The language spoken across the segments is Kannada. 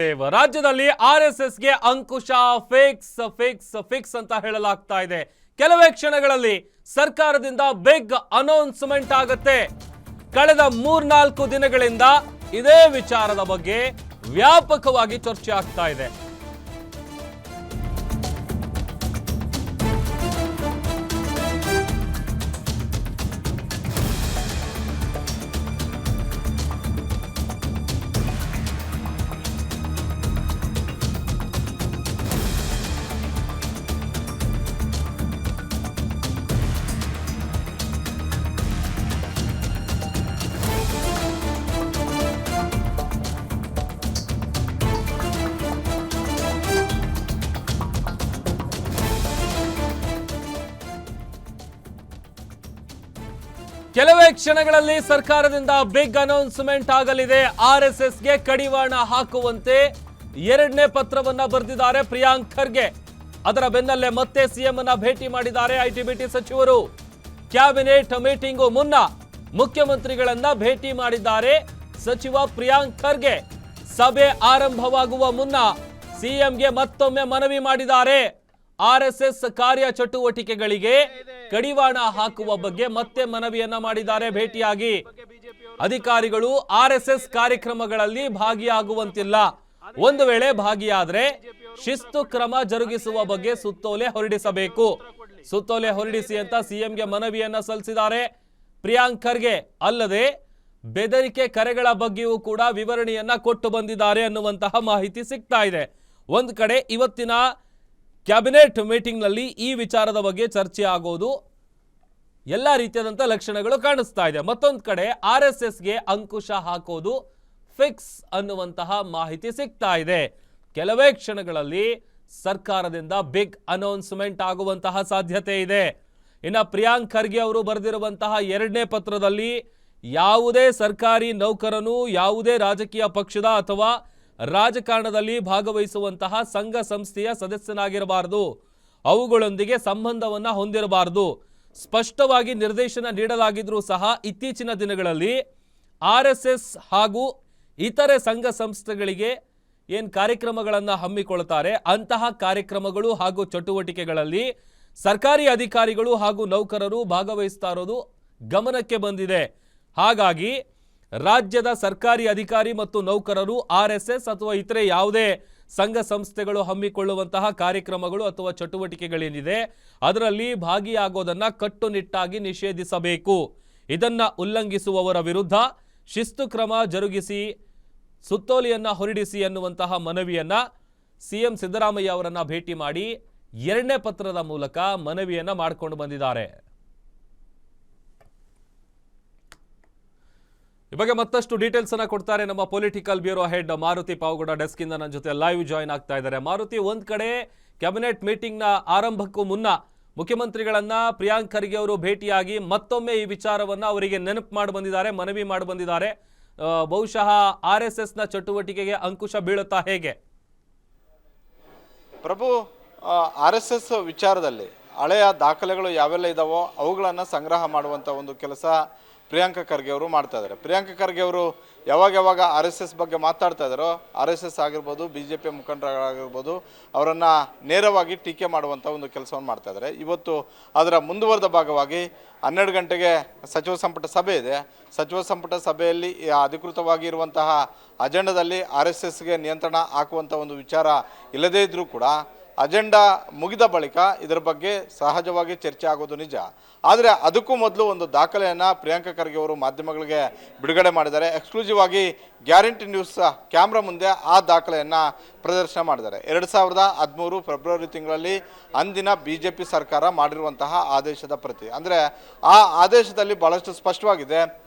ರಾಜ್ಯದಲ್ಲಿ ಆರ್ಎಸ್ಎಸ್ಗೆ ಅಂಕುಶ ಫಿಕ್ಸ್ ಅಂತ ಹೇಳಲಾಗ್ತಾ ಇದೆ. ಕೆಲವೇ ಕ್ಷಣಗಳಲ್ಲಿ ಸರ್ಕಾರದಿಂದ ಬಿಗ್ ಅನೌನ್ಸ್ಮೆಂಟ್ ಆಗುತ್ತೆ. ಕಳೆದ 3-4 ದಿನಗಳಿಂದ ಇದೇ ವಿಚಾರದ ಬಗ್ಗೆ ವ್ಯಾಪಕವಾಗಿ ಚರ್ಚೆ ಆಗ್ತಾ ಇದೆ. ಕೆಲವೇ ಕ್ಷಣಗಳಲ್ಲಿ ಸರ್ಕಾರದಿಂದ ಬಿಗ್ ಅನೌನ್ಸ್ಮೆಂಟ್ ಆಗಲಿದೆ. ಆರ್ಎಸ್ಎಸ್ಗೆ ಕಡಿವಾಣ ಹಾಕುವಂತೆ 2ನೇ ಪತ್ರವನ್ನ ಬರೆದಿದ್ದಾರೆ ಪ್ರಿಯಾಂಕ್ ಖರ್ಗೆ. ಅದರ ಬೆನ್ನಲ್ಲೇ ಮತ್ತೆ ಸಿಎಂ ಅನ್ನ ಭೇಟಿ ಮಾಡಿದ್ದಾರೆ ಐಟಿ-ಬಿಟಿ ಸಚಿವರು. ಕ್ಯಾಬಿನೆಟ್ ಮೀಟಿಂಗ್ ಮುನ್ನ ಮುಖ್ಯಮಂತ್ರಿಗಳನ್ನ ಭೇಟಿ ಮಾಡಿದ್ದಾರೆ ಸಚಿವ ಪ್ರಿಯಾಂಕ್ ಖರ್ಗೆ. ಸಭೆ ಆರಂಭವಾಗುವ ಮುನ್ನ ಸಿಎಂಗೆ ಮತ್ತೊಮ್ಮೆ ಮನವಿ ಮಾಡಿದ್ದಾರೆ. ಆರ್ಎಸ್ಎಸ್ ಕಾರ್ಯ ಚಟುವಟಿಕೆಗಳಿಗೆ ಕಡಿವಾಣ ಹಾಕುವ ಬಗ್ಗೆ ಮತ್ತೆ ಮನವಿಯನ್ನ ಮಾಡಿದ್ದಾರೆ. ಭೇಟಿಯಾಗಿ ಅಧಿಕಾರಿಗಳು ಆರ್ಎಸ್ಎಸ್ ಕಾರ್ಯಕ್ರಮಗಳಲ್ಲಿ ಭಾಗಿಯಾಗುವಂತಿಲ್ಲ, ಒಂದು ವೇಳೆ ಭಾಗಿಯಾದ್ರೆ ಶಿಸ್ತು ಕ್ರಮ ಜರುಗಿಸುವ ಬಗ್ಗೆ ಸುತ್ತೋಲೆ ಹೊರಡಿಸಬೇಕು. ಸುತ್ತೋಲೆ ಹೊರಡಿಸಿ ಅಂತ ಸಿಎಂಗೆ ಮನವಿಯನ್ನ ಸಲ್ಲಿಸಿದ್ದಾರೆ ಪ್ರಿಯಾಂಕ್ ಖರ್ಗೆ. ಅಲ್ಲದೆ ಬೆದರಿಕೆ ಕರೆಗಳ ಬಗ್ಗೆಯೂ ಕೂಡ ವಿವರಣೆಯನ್ನ ಕೊಟ್ಟು ಬಂದಿದ್ದಾರೆ ಅನ್ನುವಂತಹ ಮಾಹಿತಿ ಸಿಗ್ತಾ ಇದೆ. ಒಂದ್ ಕಡೆ ಇವತ್ತಿನ ಕ್ಯಾಬಿನೆಟ್ ಮೀಟಿಂಗ್ ನಲ್ಲಿ ಈ ವಿಚಾರದ ಬಗ್ಗೆ ಚರ್ಚೆ ಆಗೋದು ಎಲ್ಲಾ ರೀತಿಯಾದಂತಹ ಲಕ್ಷಣಗಳು ಕಾಣಿಸ್ತಾ ಇದೆ. ಮತ್ತೊಂದು ಕಡೆ ಆರ್ಎಸ್ಎಸ್ಗೆ ಅಂಕುಶ ಹಾಕೋದು ಫಿಕ್ಸ್ ಅನ್ನುವಂತಹ ಮಾಹಿತಿ ಸಿಗ್ತಾ ಇದೆ. ಕೆಲವೇ ಕ್ಷಣಗಳಲ್ಲಿ ಸರ್ಕಾರದಿಂದ ಬಿಗ್ ಅನೌನ್ಸ್ಮೆಂಟ್ ಆಗುವಂತಹ ಸಾಧ್ಯತೆ ಇದೆ. ಇನ್ನು ಪ್ರಿಯಾಂಕ್ ಖರ್ಗೆ ಅವರು ಬರೆದಿರುವಂತಹ 2ನೇ ಪತ್ರದಲ್ಲಿ ಯಾವುದೇ ಸರ್ಕಾರಿ ನೌಕರನು ಯಾವುದೇ ರಾಜಕೀಯ ಪಕ್ಷದ ಅಥವಾ ರಾಜಕಾರಣದಲ್ಲಿ ಭಾಗವಹಿಸುವಂತಹ ಸಂಘ ಸಂಸ್ಥೆಯ ಸದಸ್ಯನಾಗಿರಬಾರದು, ಅವುಗಳೊಂದಿಗೆ ಸಂಬಂಧವನ್ನ ಹೊಂದಿರಬಾರದು ಸ್ಪಷ್ಟವಾಗಿ ನಿರ್ದೇಶನ ನೀಡಲಾಗಿದ್ರೂ ಸಹ ಇತ್ತೀಚಿನ ದಿನಗಳಲ್ಲಿ ಆರ್ಎಸ್ಎಸ್ ಹಾಗೂ ಇತರೆ ಸಂಘ ಸಂಸ್ಥೆಗಳಿಗೆ ಏನು ಕಾರ್ಯಕ್ರಮಗಳನ್ನು ಹಮ್ಮಿಕೊಳ್ತಾರೆ ಅಂತಹ ಕಾರ್ಯಕ್ರಮಗಳು ಹಾಗೂ ಚಟುವಟಿಕೆಗಳಲ್ಲಿ ಸರ್ಕಾರಿ ಅಧಿಕಾರಿಗಳು ಹಾಗೂ ನೌಕರರು ಭಾಗವಹಿಸ್ತಾ ಇರೋದು ಗಮನಕ್ಕೆ ಬಂದಿದೆ. ಹಾಗಾಗಿ ರಾಜ್ಯದ ಸರ್ಕಾರಿ ಅಧಿಕಾರಿ ಮತ್ತು ನೌಕರರು ಆರ್ಎಸ್ಎಸ್ ಅಥವಾ ಇತರೆ ಯಾವುದೇ ಸಂಘ ಸಂಸ್ಥೆಗಳು ಹಮ್ಮಿಕೊಳ್ಳುವಂತಹ ಕಾರ್ಯಕ್ರಮಗಳು ಅಥವಾ ಚಟುವಟಿಕೆಗಳೇನಿದೆ ಅದರಲ್ಲಿ ಭಾಗಿಯಾಗೋದನ್ನ ಕಟ್ಟುನಿಟ್ಟಾಗಿ ನಿಷೇಧಿಸಬೇಕು. ಇದನ್ನ ಉಲ್ಲಂಘಿಸುವವರ ವಿರುದ್ಧ ಶಿಸ್ತು ಕ್ರಮ ಜರುಗಿಸಿ ಸುತ್ತೋಲೆಯನ್ನ ಹೊರಡಿಸಿ ಅನ್ನುವಂತಹ ಮನವಿಯನ್ನ ಸಿಎಂ ಸಿದ್ದರಾಮಯ್ಯ ಅವರನ್ನ ಭೇಟಿ ಮಾಡಿ 2ನೇ ಪತ್ರದ ಮೂಲಕ ಮನವಿಯನ್ನ ಮಾಡಿಕೊಂಡು ಬಂದಿದ್ದಾರೆ. ಈ ಬಗ್ಗೆ ಮತ್ತಷ್ಟು ಡೀಟೇಲ್ಸ್ ಅನ್ನ ಕೊಡ್ತಾರೆ ನಮ್ಮ political bureau head Maruti Pavagowda. Desk ಇಂದ ನನ್ನ ಜೊತೆ ಲೈವ್ ಜಾಯಿನ್ ಆಗ್ತಾ ಇದ್ದಾರೆ. ಮಾರುತಿ, ಒಂದ್ ಕಡೆ ಕ್ಯಾಬಿನೆಟ್ ಮೀಟಿಂಗ್ ನ ಆರಂಭಕ್ಕೂ ಮುನ್ನ ಮುಖ್ಯಮಂತ್ರಿಗಳನ್ನ ಪ್ರಿಯಾಂಕ್ ಖರ್ಗೆ ಅವರು ಭೇಟಿಯಾಗಿ ಮತ್ತೊಮ್ಮೆ ಈ ವಿಚಾರವನ್ನ ಅವರಿಗೆ ನೆನಪು ಮಾಡಿ ಬಂದಿದ್ದಾರೆ, ಮನವಿ ಮಾಡಿ ಬಂದಿದ್ದಾರೆ. ಬಹುಶಃ ಆರ್ಎಸ್ಎಸ್ ನ ಚಟುವಟಿಕೆಗೆ ಅಂಕುಶ ಬೀಳುತ್ತಾ ಹೇಗೆ? ಪ್ರಭು, ಆರ್ಎಸ್ಎಸ್ ವಿಚಾರದಲ್ಲಿ ಹಳೆಯ ದಾಖಲೆಗಳು ಯಾವೆಲ್ಲ ಇದಾವೋ ಅವುಗಳನ್ನು ಸಂಗ್ರಹ ಮಾಡುವಂಥ ಒಂದು ಕೆಲಸ ಪ್ರಿಯಾಂಕ್ ಖರ್ಗೆ ಅವರು ಮಾಡ್ತಾ ಇದ್ದಾರೆ. ಪ್ರಿಯಾಂಕ್ ಖರ್ಗೆ ಅವರು ಯಾವಾಗ ಆರ್ಎಸ್ಎಸ್ ಬಗ್ಗೆ ಮಾತಾಡ್ತಾ ಇದ್ದಾರೋ ಆರ್ಎಸ್ಎಸ್ ಆಗಿರ್ಬೋದು, BJP ಮುಖಂಡರಾಗಿರ್ಬೋದು, ಅವರನ್ನು ನೇರವಾಗಿ ಟೀಕೆ ಮಾಡುವಂಥ ಒಂದು ಕೆಲಸವನ್ನು ಮಾಡ್ತಾ ಇದ್ದಾರೆ. ಇವತ್ತು ಅದರ ಮುಂದುವರೆದ ಭಾಗವಾಗಿ 12 ಗಂಟೆಗೆ ಸಚಿವ ಸಂಪುಟ ಸಭೆ ಇದೆ. ಸಚಿವ ಸಂಪುಟ ಸಭೆಯಲ್ಲಿ ಅಧಿಕೃತವಾಗಿ ಇರುವಂತಹ ಅಜೆಂಡಾದಲ್ಲಿ ಆರ್ಎಸ್ಎಸ್ಗೆ ನಿಯಂತ್ರಣ ಹಾಕುವಂಥ ಒಂದು ವಿಚಾರ ಇಲ್ಲದೇ ಇದ್ದರೂ ಕೂಡ ಅಜೆಂಡಾ ಮುಗಿದ ಬಳಿಕ ಇದರ ಬಗ್ಗೆ ಸಹಜವಾಗಿ ಚರ್ಚೆ ಆಗೋದು ನಿಜ. ಆದರೆ ಅದಕ್ಕೂ ಮೊದಲು ಒಂದು ದಾಖಲೆಯನ್ನು ಪ್ರಿಯಾಂಕ್ ಖರ್ಗೆ ಅವರು ಮಾಧ್ಯಮಗಳಿಗೆ ಬಿಡುಗಡೆ ಮಾಡಿದ್ದಾರೆ. ಎಕ್ಸ್ಕ್ಲೂಸಿವ್ ಆಗಿ ಗ್ಯಾರಂಟಿ ನ್ಯೂಸ್ ಕ್ಯಾಮ್ರಾ ಮುಂದೆ ಆ ದಾಖಲೆಯನ್ನು ಪ್ರದರ್ಶನ ಮಾಡಿದ್ದಾರೆ. 2013 ಫೆಬ್ರವರಿ ತಿಂಗಳಲ್ಲಿ ಅಂದಿನ BJP ಸರ್ಕಾರ ಮಾಡಿರುವಂತಹ ಆದೇಶದ ಪ್ರತಿ. ಅಂದರೆ ಆ ಆದೇಶದಲ್ಲಿ ಭಾಳಷ್ಟು ಸ್ಪಷ್ಟವಾಗಿದೆ.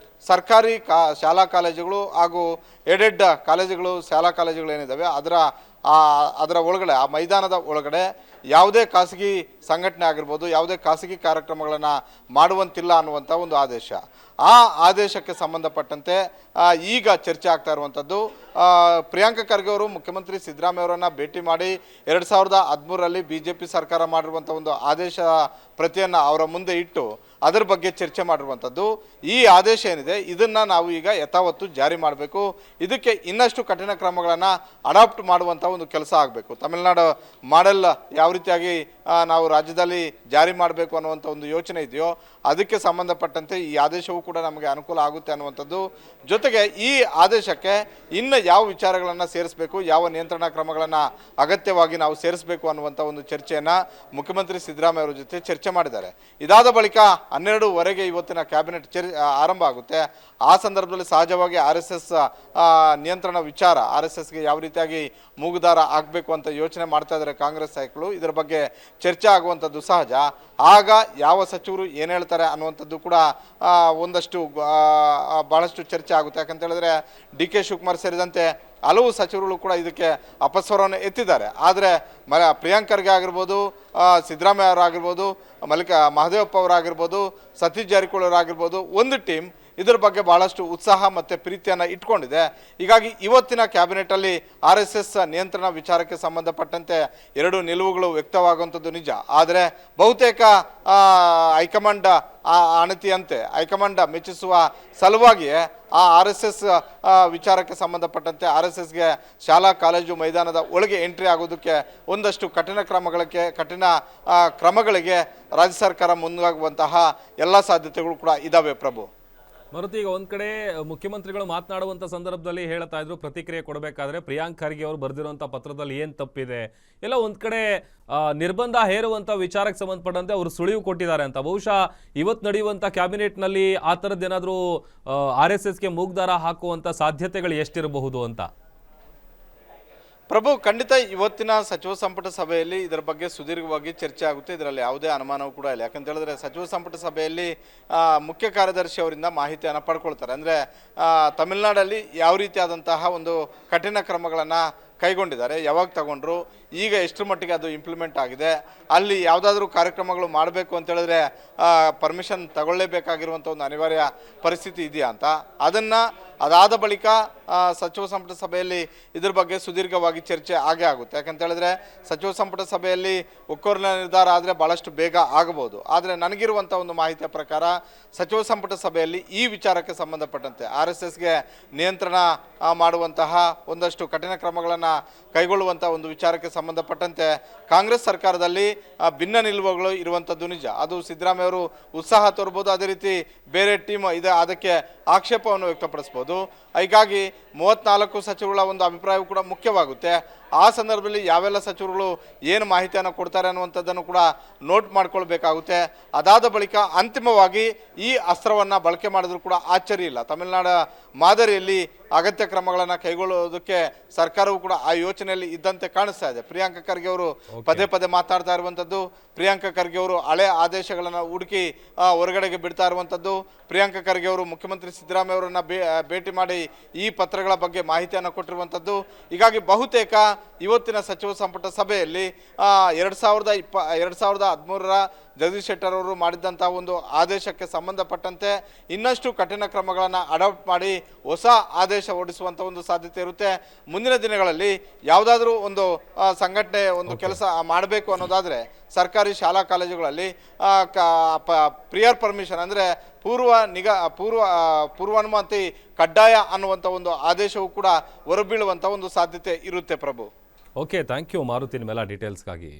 ಸರ್ಕಾರಿ ಶಾಲಾ ಕಾಲೇಜುಗಳು ಹಾಗೂ ಏಡೆಡ್ ಕಾಲೇಜುಗಳು, ಶಾಲಾ ಕಾಲೇಜುಗಳು ಏನಿದ್ದಾವೆ ಅದರ ಒಳಗಡೆ, ಆ ಮೈದಾನದ ಒಳಗಡೆ ಯಾವುದೇ ಖಾಸಗಿ ಸಂಘಟನೆ ಆಗಿರ್ಬೋದು, ಯಾವುದೇ ಖಾಸಗಿ ಕಾರ್ಯಕ್ರಮಗಳನ್ನು ಮಾಡುವಂತಿಲ್ಲ ಅನ್ನುವಂಥ ಒಂದು ಆದೇಶ. ಆ ಆದೇಶಕ್ಕೆ ಸಂಬಂಧಪಟ್ಟಂತೆ ಈಗ ಚರ್ಚೆ ಆಗ್ತಾ ಇರುವಂಥದ್ದು. ಪ್ರಿಯಾಂಕ್ ಖರ್ಗೆ ಅವರು ಮುಖ್ಯಮಂತ್ರಿ ಸಿದ್ದರಾಮಯ್ಯ ಅವರನ್ನು ಭೇಟಿ ಮಾಡಿ 2013ರಲ್ಲಿ BJP ಸರ್ಕಾರ ಮಾಡಿರುವಂಥ ಒಂದು ಆದೇಶ ಪ್ರತಿಯನ್ನು ಅವರ ಮುಂದೆ ಇಟ್ಟು ಅದರ ಬಗ್ಗೆ ಚರ್ಚೆ ಮಾಡಿರುವಂಥದ್ದು. ಈ ಆದೇಶ ಏನಿದೆ ಇದನ್ನು ನಾವು ಈಗ ಯಥಾವತ್ತು ಜಾರಿ ಮಾಡಬೇಕು. ಇದಕ್ಕೆ ಇನ್ನಷ್ಟು ಕಠಿಣ ಕ್ರಮಗಳನ್ನು ಅಡಾಪ್ಟ್ ಮಾಡುವಂಥ ಒಂದು ಕೆಲಸ ಆಗಬೇಕು. ತಮಿಳುನಾಡು ಮಾಡೆಲ್ ಯಾವ ರೀತಿಯಾಗಿ ನಾವು ರಾಜ್ಯದಲ್ಲಿ ಜಾರಿ ಮಾಡಬೇಕು ಅನ್ನುವಂಥ ಒಂದು ಯೋಚನೆ ಇದೆಯೋ ಅದಕ್ಕೆ ಸಂಬಂಧಪಟ್ಟಂತೆ ಈ ಆದೇಶವೂ ಕೂಡ ನಮಗೆ ಅನುಕೂಲ ಆಗುತ್ತೆ ಅನ್ನುವಂಥದ್ದು. ಜೊತೆಗೆ ಈ ಆದೇಶಕ್ಕೆ ಇನ್ನು ಯಾವ ವಿಚಾರಗಳನ್ನು ಸೇರಿಸಬೇಕು, ಯಾವ ನಿಯಂತ್ರಣ ಕ್ರಮಗಳನ್ನು ಅಗತ್ಯವಾಗಿ ನಾವು ಸೇರಿಸಬೇಕು ಅನ್ನುವಂಥ ಒಂದು ಚರ್ಚೆಯನ್ನು ಮುಖ್ಯಮಂತ್ರಿ ಸಿದ್ದರಾಮಯ್ಯ ಅವರ ಜೊತೆ ಚರ್ಚೆ ಮಾಡಿದ್ದಾರೆ. ಇದಾದ ಬಳಿಕ 12:15 ಇವತ್ತಿನ ಕ್ಯಾಬಿನೆಟ್ ಆರಂಭ ಆಗುತ್ತೆ. ಆ ಸಂದರ್ಭದಲ್ಲಿ ಸಹಜವಾಗಿ RSS ನಿಯಂತ್ರಣ ವಿಚಾರ, RSSಗೆ ಯಾವ ರೀತಿಯಾಗಿ ಮೂಗುದಾರ ಆಗಬೇಕು ಅಂತ ಯೋಚನೆ ಮಾಡ್ತಾ ಇದ್ದಾರೆ ಕಾಂಗ್ರೆಸ್ ನಾಯಕರು. ಇದರ ಬಗ್ಗೆ ಚರ್ಚೆ ಆಗುವಂಥದ್ದು ಸಹಜ. ಆಗ ಯಾವ ಸಚಿವರು ಏನು ಹೇಳ್ತಾರೆ ಅನ್ನುವಂಥದ್ದು ಕೂಡ ಒಂದಷ್ಟು ಭಾಳಷ್ಟು ಚರ್ಚೆ ಆಗುತ್ತೆ. ಯಾಕಂತ ಹೇಳಿದ್ರೆ DK ಶಿವಕುಮಾರ್ ಸೇರಿದಂತೆ ಹಲವು ಸಚಿವರುಗಳು ಕೂಡ ಇದಕ್ಕೆ ಅಪಸ್ವರವನ್ನು ಎತ್ತಿದ್ದಾರೆ. ಆದರೆ ಪ್ರಿಯಾಂಕ್ ಖರ್ಗೆ ಆಗಿರ್ಬೋದು, ಸಿದ್ದರಾಮಯ್ಯ ಅವರಾಗಿರ್ಬೋದು, ಮಹದೇವಪ್ಪ ಅವರಾಗಿರ್ಬೋದು, ಸತೀಶ್ ಜಾರಕಿಹೊಳಿ ಅವರಾಗಿರ್ಬೋದು, ಒಂದು ಟೀಮ್ ಇದರ ಬಗ್ಗೆ ಭಾಳಷ್ಟು ಉತ್ಸಾಹ ಮತ್ತು ಪ್ರೀತಿಯನ್ನು ಇಟ್ಕೊಂಡಿದೆ. ಹೀಗಾಗಿ ಇವತ್ತಿನ ಕ್ಯಾಬಿನೆಟಲ್ಲಿ RSS ನಿಯಂತ್ರಣ ವಿಚಾರಕ್ಕೆ ಸಂಬಂಧಪಟ್ಟಂತೆ 2 ನಿಲುವುಗಳು ವ್ಯಕ್ತವಾಗುವಂಥದ್ದು ನಿಜ. ಆದರೆ ಬಹುತೇಕ ಹೈಕಮಾಂಡ್ ಅಣತಿಯಂತೆ ಹೈಕಮಾಂಡ್ ಮೆಚ್ಚಿಸುವ ಸಲುವಾಗಿಯೇ ಆ RSS ವಿಚಾರಕ್ಕೆ ಸಂಬಂಧಪಟ್ಟಂತೆ RSSಗೆ ಶಾಲಾ ಕಾಲೇಜು ಮೈದಾನದ ಒಳಗೆ ಎಂಟ್ರಿ ಆಗೋದಕ್ಕೆ ಒಂದಷ್ಟು ಕಠಿಣ ಕ್ರಮಗಳಿಗೆ ರಾಜ್ಯ ಸರ್ಕಾರ ಮುಂದಾಗುವಂತಹ ಎಲ್ಲ ಸಾಧ್ಯತೆಗಳು ಕೂಡ ಇದ್ದಾವೆ. ಪ್ರಭು, ಮರುತಿ, ಈಗ ಒಂದ್ ಕಡೆ ಮುಖ್ಯಮಂತ್ರಿಗಳು ಮಾತನಾಡುವಂತ ಸಂದರ್ಭದಲ್ಲಿ ಹೇಳ್ತಾ ಇದ್ರು, ಪ್ರತಿಕ್ರಿಯೆ ಕೊಡಬೇಕಾದ್ರೆ ಪ್ರಿಯಾಂಕ್ ಖರ್ಗೆ ಅವರು ಬರೆದಿರುವಂತ ಪತ್ರದಲ್ಲಿ ಏನ್ ತಪ್ಪಿದೆ, ಎಲ್ಲ ಒಂದ್ ಕಡೆ ನಿರ್ಬಂಧ ಹೇರುವಂತ ವಿಚಾರಕ್ಕೆ ಸಂಬಂಧಪಟ್ಟಂತೆ ಅವರು ಸುಳಿವು ಕೊಟ್ಟಿದ್ದಾರೆ ಅಂತ. ಬಹುಶಃ ಇವತ್ತು ನಡೆಯುವಂತ ಕ್ಯಾಬಿನೆಟ್ ನಲ್ಲಿ ಆ ಥರದ್ದೇನಾದ್ರೂ RSSಗೆ ಮೂಗ್ದಾರ ಹಾಕುವಂತ ಸಾಧ್ಯತೆಗಳು ಎಷ್ಟಿರಬಹುದು ಅಂತ? ಪ್ರಭು, ಖಂಡಿತ ಇವತ್ತಿನ ಸಚಿವ ಸಂಪುಟ ಸಭೆಯಲ್ಲಿ ಇದರ ಬಗ್ಗೆ ಸುದೀರ್ಘವಾಗಿ ಚರ್ಚೆ ಆಗುತ್ತೆ. ಇದರಲ್ಲಿ ಯಾವುದೇ ಅನುಮಾನವೂ ಕೂಡ ಇಲ್ಲ. ಯಾಕಂತ ಹೇಳಿದ್ರೆ ಸಚಿವ ಸಂಪುಟ ಸಭೆಯಲ್ಲಿ ಮುಖ್ಯ ಕಾರ್ಯದರ್ಶಿ ಅವರಿಂದ ಮಾಹಿತಿಯನ್ನು ಪಡ್ಕೊಳ್ತಾರೆ. ಅಂದರೆ ತಮಿಳುನಾಡಲ್ಲಿ ಯಾವ ರೀತಿಯಾದಂತಹ ಒಂದು ಕಠಿಣ ಕ್ರಮಗಳನ್ನು ಕೈಗೊಂಡಿದ್ದಾರೆ, ಯಾವಾಗ ತಗೊಂಡ್ರು, ಈಗ ಎಷ್ಟರ ಮಟ್ಟಿಗೆ ಅದು ಇಂಪ್ಲಿಮೆಂಟ್ ಆಗಿದೆ, ಅಲ್ಲಿ ಯಾವುದಾದ್ರೂ ಕಾರ್ಯಕ್ರಮಗಳು ಮಾಡಬೇಕು ಅಂತ ಹೇಳಿದ್ರೆ ಪರ್ಮಿಷನ್ ತಗೊಳ್ಳೇಬೇಕಾಗಿರುವಂಥ ಒಂದು ಅನಿವಾರ್ಯ ಪರಿಸ್ಥಿತಿ ಇದೆಯಾ ಅಂತ, ಅದಾದ ಬಳಿಕ ಸಚಿವ ಸಂಪುಟ ಸಭೆಯಲ್ಲಿ ಇದ್ರ ಬಗ್ಗೆ ಸುದೀರ್ಘವಾಗಿ ಚರ್ಚೆ ಆಗೇ ಆಗುತ್ತೆ. ಯಾಕಂತ ಹೇಳಿದ್ರೆ ಸಚಿವ ಸಂಪುಟ ಸಭೆಯಲ್ಲಿ ಒಕ್ಕೊರಲ ನಿರ್ಧಾರ ಆದರೆ ಭಾಳಷ್ಟು ಬೇಗ ಆಗಬಹುದು. ಆದರೆ ನನಗಿರುವಂಥ ಒಂದು ಮಾಹಿತಿಯ ಪ್ರಕಾರ ಸಚಿವ ಸಂಪುಟ ಸಭೆಯಲ್ಲಿ ಈ ವಿಚಾರಕ್ಕೆ ಸಂಬಂಧಪಟ್ಟಂತೆ RSSಗೆ ನಿಯಂತ್ರಣ ಮಾಡುವಂತಹ ಒಂದಷ್ಟು ಕಠಿಣ ಕ್ರಮಗಳನ್ನು ಕೈಗೊಳ್ಳುವಂಥ ಒಂದು ವಿಚಾರಕ್ಕೆ ಸಂಬಂಧಪಟ್ಟಂತೆ ಕಾಂಗ್ರೆಸ್ ಸರ್ಕಾರದಲ್ಲಿ ಭಿನ್ನ ನಿಲುವುಗಳು ಇರುವಂಥದ್ದು ನಿಜ. ಅದು ಸಿದ್ದರಾಮಯ್ಯ ಅವರು ಉತ್ಸಾಹ ತೋರ್ಬೋದು, ಅದೇ ರೀತಿ ಬೇರೆ ಟೀಮ್ ಇದೆ ಅದಕ್ಕೆ ಆಕ್ಷೇಪವನ್ನು ವ್ಯಕ್ತಪಡಿಸ್ಬೋದು. ಹೀಗಾಗಿ 34 ಸಚಿವರುಗಳ ಒಂದು ಅಭಿಪ್ರಾಯವೂ ಕೂಡ ಮುಖ್ಯವಾಗುತ್ತೆ. ಆ ಸಂದರ್ಭದಲ್ಲಿ ಯಾವೆಲ್ಲ ಸಚಿವರುಗಳು ಏನು ಮಾಹಿತಿಯನ್ನು ಕೊಡ್ತಾರೆ ಅನ್ನುವಂಥದ್ದನ್ನು ಕೂಡ ನೋಟ್ ಮಾಡ್ಕೊಳ್ಬೇಕಾಗುತ್ತೆ. ಅದಾದ ಬಳಿಕ ಅಂತಿಮವಾಗಿ ಈ ಅಸ್ತ್ರವನ್ನು ಬಳಕೆ ಮಾಡಿದ್ರು ಕೂಡ ಆಶ್ಚರ್ಯ ಇಲ್ಲ. ತಮಿಳುನಾಡು ಮಾದರಿಯಲ್ಲಿ ಅಗತ್ಯ ಕ್ರಮಗಳನ್ನು ಕೈಗೊಳ್ಳುವುದಕ್ಕೆ ಸರ್ಕಾರವು ಕೂಡ ಆ ಯೋಚನೆಯಲ್ಲಿ ಇದ್ದಂತೆ ಕಾಣಿಸ್ತಾ ಇದೆ. ಪ್ರಿಯಾಂಕ ಖರ್ಗೆ ಅವರು ಪದೇ ಪದೇ ಮಾತಾಡ್ತಾ ಇರುವಂಥದ್ದು, ಪ್ರಿಯಾಂಕ ಖರ್ಗೆ ಅವರು ಹಳೆ ಆದೇಶಗಳನ್ನು ಹುಡುಕಿ ಹೊರಗಡೆಗೆ ಬಿಡ್ತಾ ಇರುವಂಥದ್ದು, ಪ್ರಿಯಾಂಕ ಖರ್ಗೆ ಅವರು ಮುಖ್ಯಮಂತ್ರಿ ಸಿದ್ದರಾಮಯ್ಯ ಅವರನ್ನ ಭೇಟಿ ಮಾಡಿ ಈ ಪತ್ರಗಳ ಬಗ್ಗೆ ಮಾಹಿತಿಯನ್ನು ಕೊಟ್ಟಿರುವಂಥದ್ದು. ಹೀಗಾಗಿ ಬಹುತೇಕ ಇವತ್ತಿನ ಸಚಿವ ಸಂಪುಟ ಸಭೆಯಲ್ಲಿ 2013 ಜಗದೀಶ್ ಶೆಟ್ಟರ್ ಅವರು ಮಾಡಿದಂಥ ಒಂದು ಆದೇಶಕ್ಕೆ ಸಂಬಂಧಪಟ್ಟಂತೆ ಇನ್ನಷ್ಟು ಕಠಿಣ ಕ್ರಮಗಳನ್ನು ಅಡಾಪ್ಟ್ ಮಾಡಿ ಹೊಸ ಆದೇಶ ಹೊರಡಿಸುವಂಥ ಒಂದು ಸಾಧ್ಯತೆ ಇರುತ್ತೆ. ಮುಂದಿನ ದಿನಗಳಲ್ಲಿ ಯಾವುದಾದ್ರೂ ಒಂದು ಸಂಘಟನೆ ಒಂದು ಕೆಲಸ ಮಾಡಬೇಕು ಅನ್ನೋದಾದರೆ ಸರ್ಕಾರಿ ಶಾಲಾ ಕಾಲೇಜುಗಳಲ್ಲಿ ಪ್ರಿಯರ್ ಪರ್ಮಿಷನ್ ಅಂದರೆ ಪೂರ್ವಾನುಮತಿ ಕಡ್ಡಾಯ ಅನ್ನುವಂಥ ಒಂದು ಆದೇಶವು ಕೂಡ ಹೊರಬೀಳುವಂಥ ಒಂದು ಸಾಧ್ಯತೆ ಇರುತ್ತೆ. ಪ್ರಭು, ಓಕೆ, ಥ್ಯಾಂಕ್ ಯು ಮಾರುತಿ, ನಿಮ್ಮೆಲ್ಲ ಡೀಟೇಲ್ಸ್ಗಾಗಿ.